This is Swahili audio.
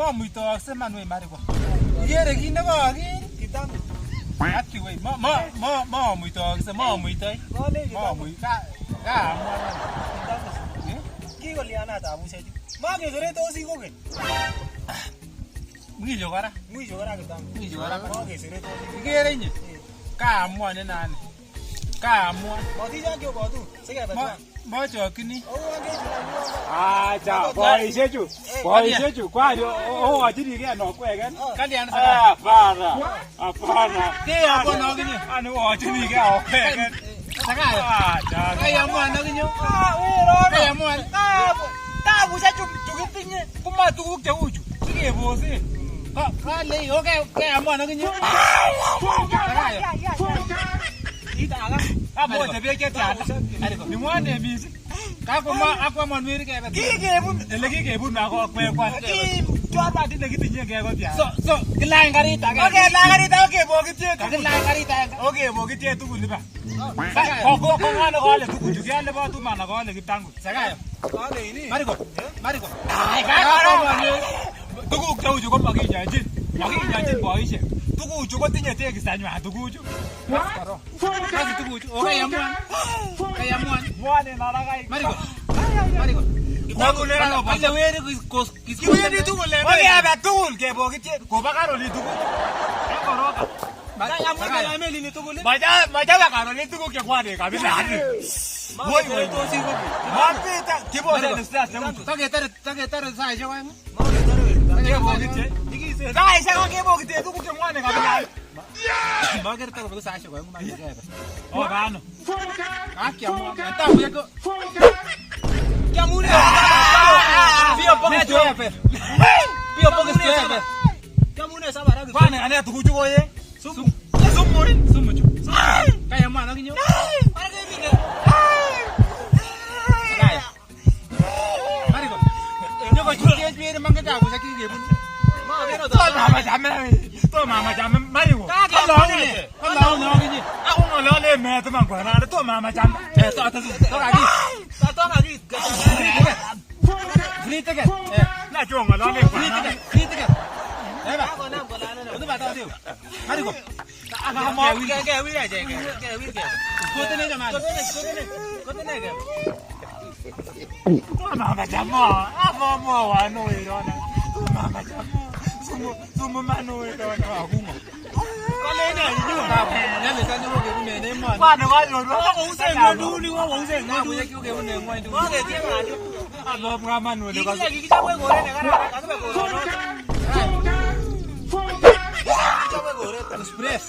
Mamuitoakse man wei Marigo. Ikere kit nekoker Kitam. Ati wei mamuitoakse mamuitoi. Kaamwa. Kikolianat abusechu. Makeseretosi kokeny. Mwicho kora. Mwisho kora kitam. Mwisho kora. Makeseretosi. Ikere inye. Kaamwa nani. Kaamwa. Matichon kiobotu. Sikebe tuan. Mochokini. Acha, boishechu kwani owachinigei nokweken. Kalyan Hapana. Keyamwa nokinye. Ani owachinigei okweken. Sakayo. Acha. Keyamwa nokinye. Keyamwa. Tabusechu chukitinye. Kuma tuguk cheu chu. Sikebose. Kale keyamwa nokinye. Sakayo. Itaga. Amoche beek chechang. Nimwone mising. Kakoma akwa manweri kebe. Kikebun. Ele kikebun akokwekwa. Chwabati Nekitinye kekotya. So kilany karit age. Okelany karit age kebokitye. Kakilany karit age. Okebokitye tugul iba. Kong'ane kole tuguchu kiale bo tumana kole kiptangu. Sakayo. Kale ini. Marigo. Ai kakoma. Tuguk cheu chu komakinyanchin. Makinyanchin boisiek. Tuguchu kotinye tekistanywa tuguchu. Kasi tuguchu. Okeyamwan. Mwane narakai. Marigo. Kale weri kiwendi tugul en. Okebe tugul kebokitye. Koba karoli tugul. Koroka. Kayamwa melini tugul. Machawe karoli tuguk chekwani kabisa. Woi tosi kopi. Mapita Kibose stress nemutu. Taketare saishek oeng. Kebokitye. Saishek akebokitye tuguk cheng'wane kabisa. Makere tako biko saishek oeng makekebe. Kano. Kakiamwa. Tabuye ko. Kiamune. Pio pokis tuepe. Kiamune sabara. Kwani ane tuguchu koye. Sumu chu. Kayamwa nokinyo. Marigo. Nyoko chukej weri mange tabushek kikebun. Mama chame Marigo. Kalong nokinye. Ako ng'olole met man kwenane. To mama chame. Tokakit. Free ticket. Na cho ng'olole kwenane. Free ticket. Eba. Konam kolane. Udu bata dio. Marigo. Kewir aje. Kotene jamani. Kotene ke. To mama chamo. Avo mo wano irona. Mama chamo. Sumu manu irona agungo. Kale na inyo. Nyale tanyo kebune ne mwana. Kwani wajoro. Nduli wa wonse Ngamu yeki kebune ng'wandu. Wage tiema ndio. Avo mgamanu le. Kikichapwe gore ne kana kabe gore. Kikichapwe gore. Express.